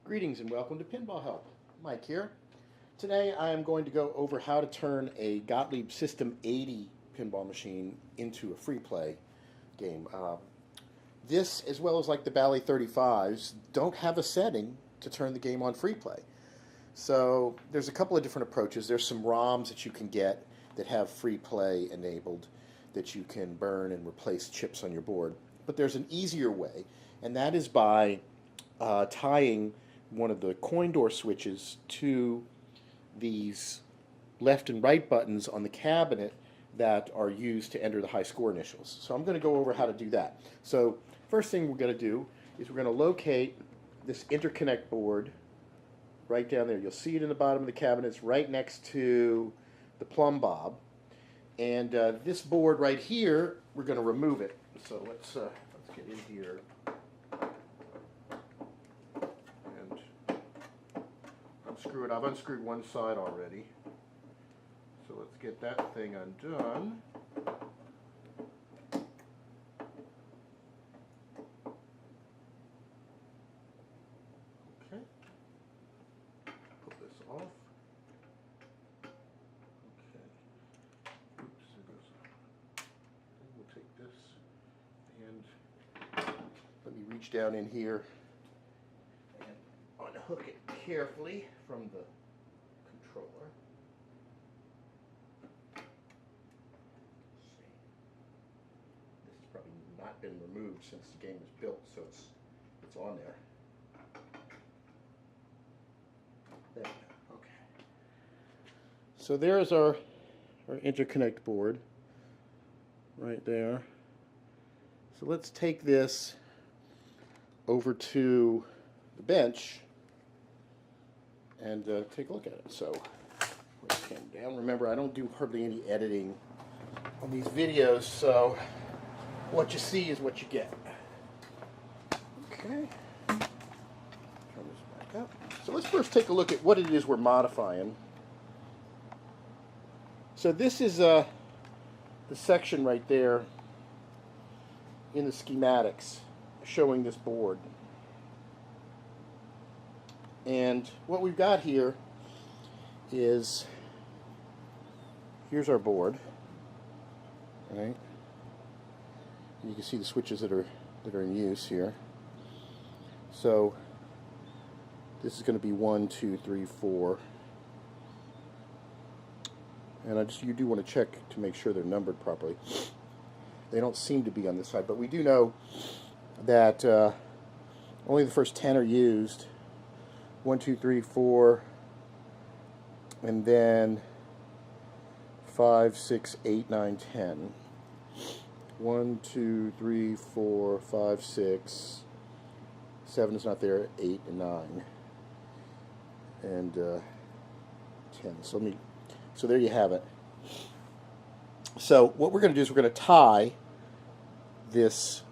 Greetings and welcome to PinballHelp. Mike here. Today I am going to go over how to turn a Gottlieb System 80 pinball machine into a free play game. This, as well as like the Bally 35s, don't have a setting to turn the game on free play. So there's a couple of different approaches. There's some ROMs that you can get that have free play enabled that you can burn and replace chips on your board. But there's an easier way, and that is by tying one of the coin door switches to these left and right buttons on the cabinet that are used to enter the high score initials. So I'm going to go over how to do that. So first thing we're going to do is we're going to locate this interconnect board right down there. You'll see it in the bottom of the cabinet. It's right next to the plumb bob. And this board right here, we're going to remove it. So let's get in here. Screw it. I've unscrewed one side already. So let's get that thing undone. Okay. Pull this off. Okay. Oops, there goes. We'll take this and let me reach down in here and unhook it carefully from the controller. This has probably not been removed since the game was built, so it's on there. There we go. Okay. So there's our interconnect board right there. So let's take this over to the bench and take a look at it. So, put the camera down. Remember, I don't do hardly any editing on these videos, so what you see is what you get. Okay. Turn this back up. So let's first take a look at what it is we're modifying. So this is the section right there in the schematics showing this board. And what we've got here is, here's our board, right? And you can see the switches that are in use here. So this is going to be 1, 2, 3, 4, and you do want to check to make sure they're numbered properly. They don't seem to be on this side, but we do know that only the first 10 are used. 1, 2, 3, 4, and then 5, 6, 8, 9, 10. 1, 2, 3, 4, 5, 6. 7 is not there. 8 and 9, and 10. So there you have it. So what we're going to do is we're going to tie this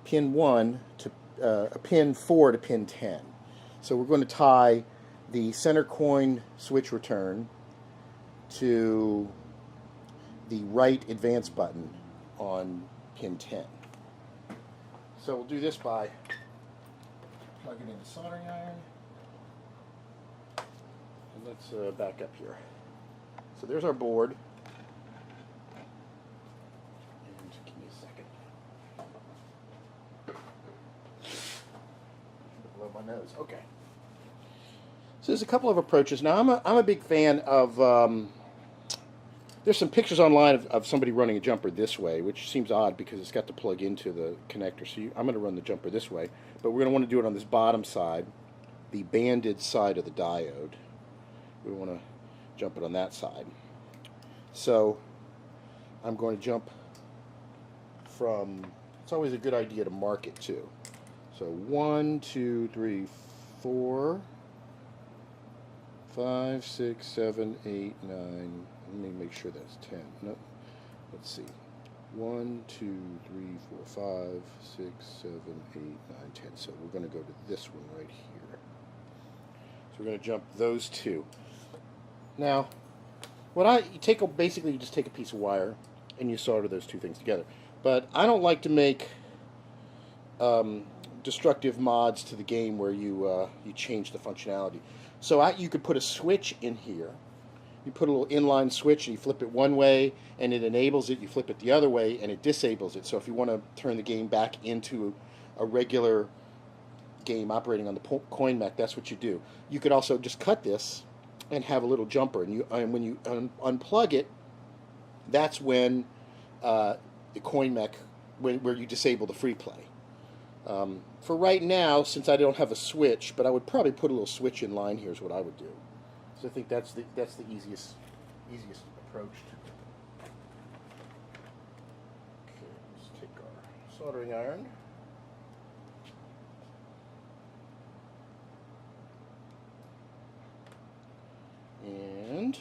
pin 1 to pin 4 to pin 10. So we're going to tie the center coin switch return to the right advance button on pin 10. So we'll do this by plugging in the soldering iron. And let's back up here. So there's our board. And give me a second. Below my nose. Okay. So there's a couple of approaches. Now I'm a big fan of, there's some pictures online of somebody running a jumper this way, which seems odd because it's got to plug into the connector. So I'm going to run the jumper this way, but we're going to want to do it on this bottom side, the banded side of the diode. We want to jump it on that side. So I'm going to jump from, it's always a good idea to mark it too. So 1, 2, 3, 4, 5, 6, 7, 8, 9. Let me make sure that's 10. No, let's see. 1, 2, 3, 4, 5, 6, 7, 8, 9, 10. So we're going to go to this one right here. So we're going to jump those two. Now, basically you just take a piece of wire and you solder those two things together. But I don't like to make destructive mods to the game where you change the functionality. So you could put a switch in here. You put a little inline switch and you flip it one way and it enables it. You flip it the other way and it disables it. So if you want to turn the game back into a regular game operating on the coin mech, that's what you do. You could also just cut this and have a little jumper, and when you unplug it, that's when the coin mech, where you disable the free play. For right now, since I don't have a switch, but I would probably put a little switch in line here is what I would do. So I think that's the easiest approach. Okay, let's take our soldering iron. And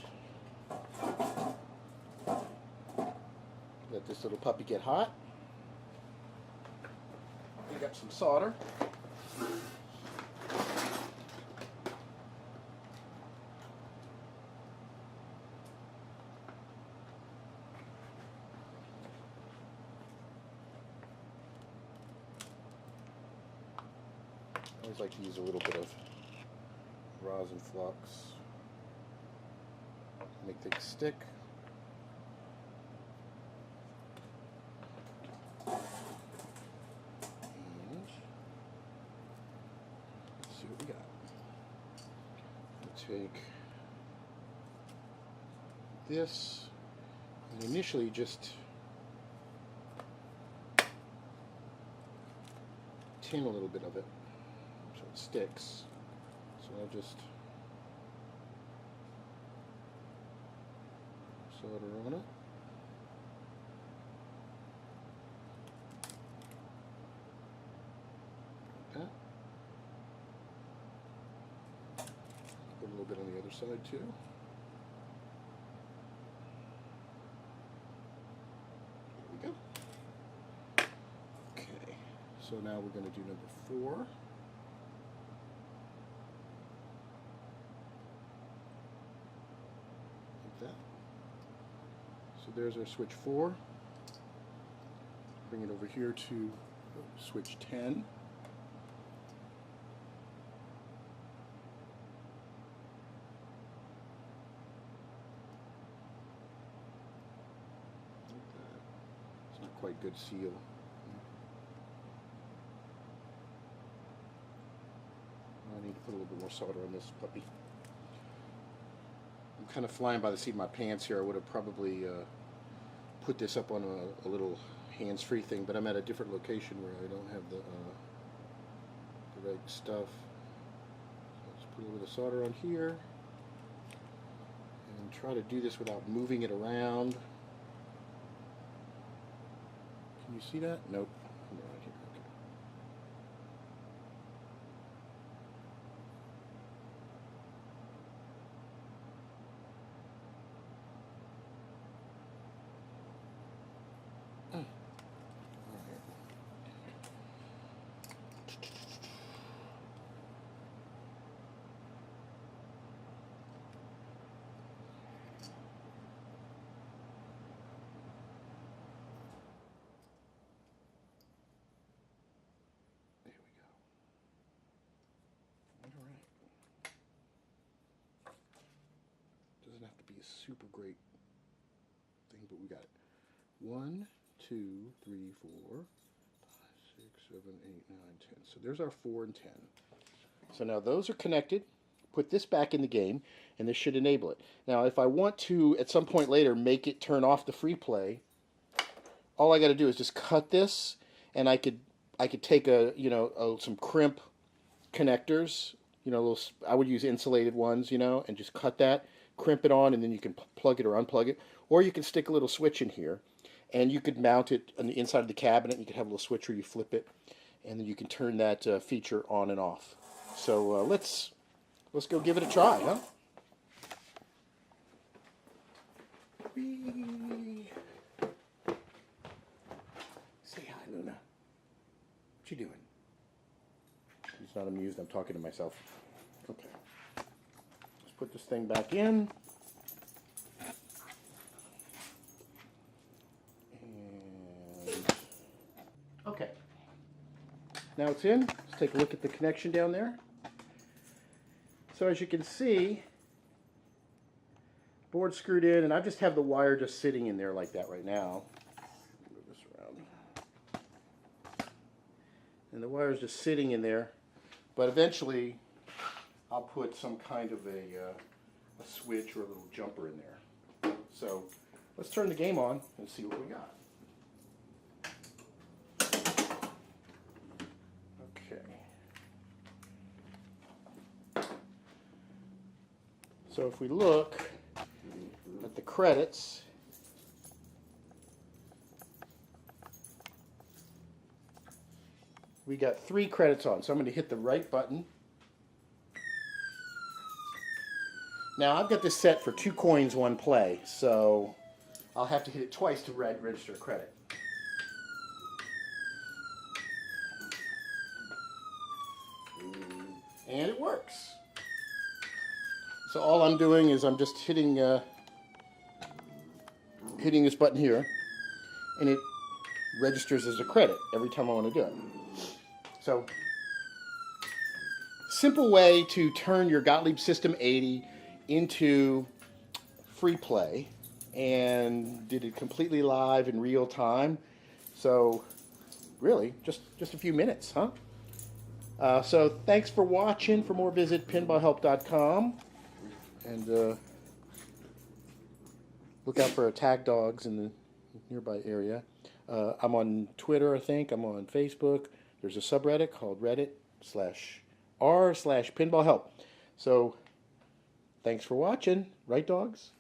let this little puppy get hot. Pick up some solder. I always like to use a little bit of rosin flux. Make things stick. And let's see what we got. We'll take this and initially just tin a little bit of it so it sticks. So I'll just solder on it. Like that. Put a little bit on the other side too. There we go. Okay, so now we're going to do number 4. So there's our switch 4. Bring it over here to switch 10. It's not quite good seal. I need to put a little bit more solder on this puppy. I'm kind of flying by the seat of my pants here. I would have probably put this up on a little hands-free thing, but I'm at a different location where I don't have the right stuff. So let's put a little bit of solder on here and try to do this without moving it around. Can you see that? Nope. Right here. Okay. Doesn't have to be a super great thing, but we got it. 1, 2, 3, 4, 5, 6, 7, 8, 9, 10. So there's our 4 and 10. So now those are connected. Put this back in the game, and this should enable it. Now, if I want to, at some point later, make it turn off the free play, all I got to do is just cut this, and I could take some crimp connectors, I would use insulated ones, and just cut that, crimp it on, and then you can plug it or unplug it. Or you can stick a little switch in here, and you could mount it on the inside of the cabinet. You could have a little switch where you flip it, and then you can turn that feature on and off. So let's go give it a try, huh? Whee. Say hi, Luna. What you doing? She's not amused. I'm talking to myself. Okay. Let's put this thing back in. And okay. now it's in. Let's take a look at the connection down there. So as you can see, board screwed in, and I just have the wire just sitting in there like that right now. Move this around. And the wire is just sitting in there, but eventually I'll put some kind of a switch or a little jumper in there. So let's turn the game on and see what we got. So if we look at the credits, we got 3 credits on. So I'm going to hit the right button. Now I've got this set for 2 coins, 1 play, so I'll have to hit it twice to register a credit. And it works. So all I'm doing is I'm just hitting this button here, and it registers as a credit every time I want to do it. So, simple way to turn your Gottlieb System 80 into free play, and did it completely live in real time. So, really, just a few minutes, huh? So thanks for watching. For more, visit pinballhelp.com. And look out for attack dogs in the nearby area. I'm on Twitter, I think. I'm on Facebook. There's a subreddit called reddit.r/pinballhelp. So thanks for watching. Right, dogs?